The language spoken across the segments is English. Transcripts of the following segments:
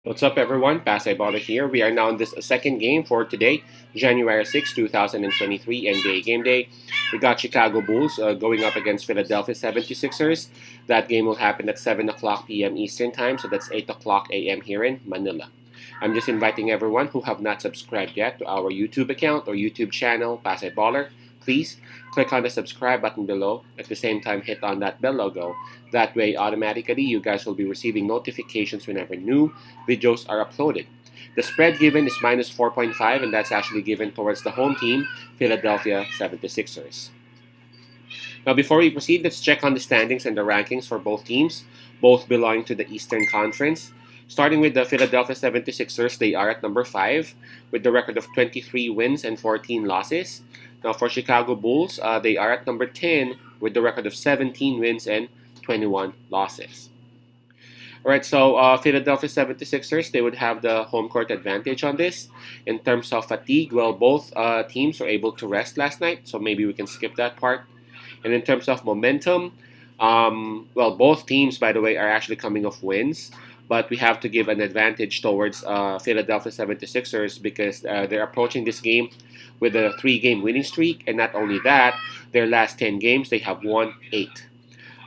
What's up, everyone? Pasay Baller here. We are now in this second game for today, January 6, 2023, NBA Game Day. We got Chicago Bulls going up against Philadelphia 76ers. That game will happen at 7 o'clock p.m. Eastern Time, so that's 8 o'clock a.m. here in Manila. I'm just inviting everyone who have not subscribed yet to our YouTube account or YouTube channel, Pasay Baller. Please click on the subscribe button below. At the same time, hit on that bell logo. That way, automatically, you guys will be receiving notifications whenever new videos are uploaded. The spread given is minus 4.5, and that's actually given towards the home team, Philadelphia 76ers. Now, before we proceed, let's check on the standings and the rankings for both teams, both belonging to the Eastern Conference. Starting with the Philadelphia 76ers, they are at number 5 with the record of 23 wins and 14 losses. Now, for Chicago Bulls, they are at number 10 with the record of 17 wins and 21 losses. All right, so Philadelphia 76ers, they would have the home court advantage on this. In terms of fatigue, well, both teams were able to rest last night, so maybe we can skip that part. And in terms of momentum, well, both teams, by the way, are actually coming off wins, but we have to give an advantage towards Philadelphia 76ers because they're approaching this game with a 3-game winning streak, and not only that, their last 10 games, they have won 8.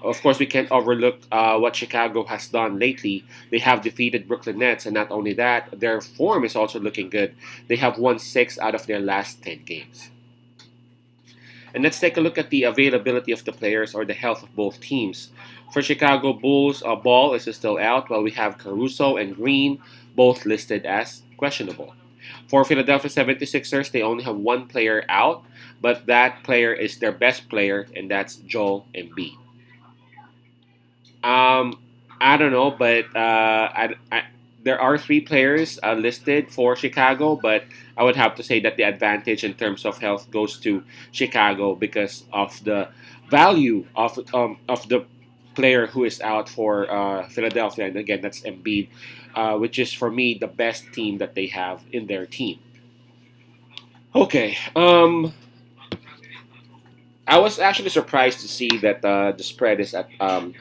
Of course, we can't overlook what Chicago has done lately. They have defeated Brooklyn Nets, and not only that, their form is also looking good. They have won 6 out of their last 10 games. And let's take a look at the availability of the players or the health of both teams. For Chicago Bulls, Ball is still out, while we have Caruso and Green both listed as questionable. For Philadelphia 76ers, they only have one player out, but that player is their best player, and that's Joel Embiid. Um, I don't know, but there are 3 players listed for Chicago, but I would have to say that the advantage in terms of health goes to Chicago because of the value of the player who is out for Philadelphia, and again, that's Embiid, which is for me the best team that they have in their team. Okay, I was actually surprised to see that the spread is at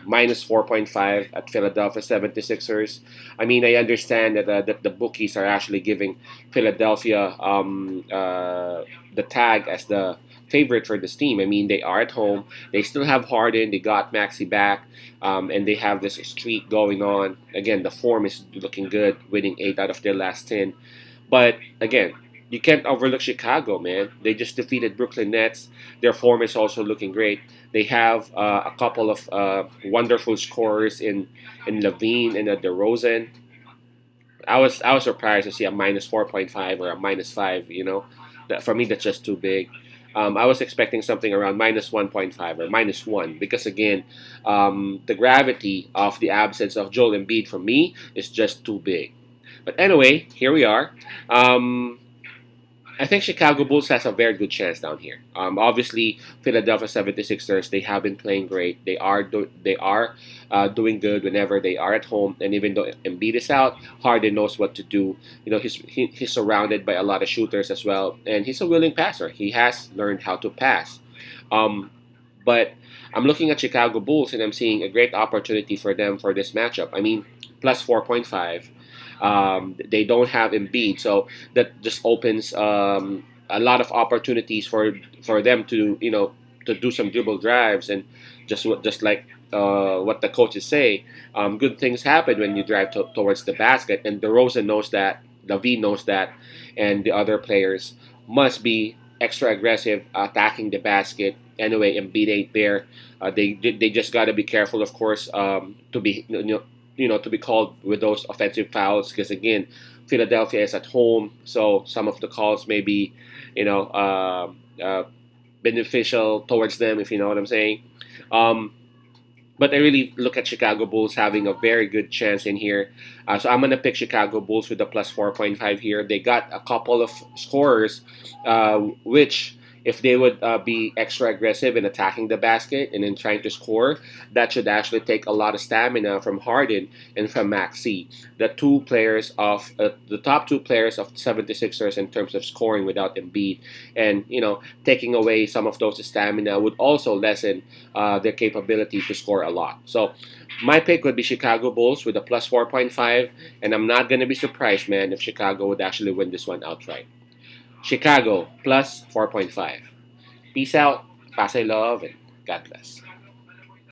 minus 4.5 at Philadelphia 76ers. I mean, I understand that the bookies are actually giving Philadelphia the tag as the favorite for this team. I mean, they are at home. They still have Harden. They got Maxi back. And they have this streak going on. Again, the form is looking good, winning 8 out of their last 10. But again, you can't overlook Chicago, man. They just defeated Brooklyn Nets. Their form is also looking great. They have a couple of wonderful scorers in Levine and DeRozan. I was surprised to see a minus 4.5 or a minus 5. For me that's just too big. I was expecting something around minus 1.5 or minus 1 because again, the gravity of the absence of Joel Embiid for me is just too big. But anyway, here we are. Um, I think Chicago Bulls has a very good chance down here. Obviously, Philadelphia 76ers, they have been playing great. They are doing good whenever they are at home. And even though Embiid is out, Harden knows what to do. He's surrounded by a lot of shooters as well, and he's a willing passer. He has learned how to pass. Um, but I'm looking at Chicago Bulls and I'm seeing a great opportunity for them for this matchup. I mean, plus 4.5. They don't have Embiid, so that just opens a lot of opportunities for them to do some dribble drives and just like what the coaches say. Good things happen when you drive towards the basket, and DeRozan knows that. Levine knows that, and the other players must be extra aggressive attacking the basket. Anyway, Embiid ain't there. They just got to be careful, of course, to be to be called with those offensive fouls because again, Philadelphia is at home, so some of the calls may be, you know, beneficial towards them, if you know what I'm saying. Um, but I really look at Chicago Bulls having a very good chance in here. So I'm gonna pick Chicago Bulls with the plus 4.5 here. They got a couple of scorers, which If they would be extra aggressive in attacking the basket and in trying to score, that should actually take a lot of stamina from Harden and from Maxey, the top two players of 76ers in terms of scoring without Embiid. And, taking away some of those stamina would also lessen their capability to score a lot. So my pick would be Chicago Bulls with a plus 4.5, and I'm not going to be surprised, man, if Chicago would actually win this one outright. Chicago plus 4.5. Peace out, Pasay love, and God bless.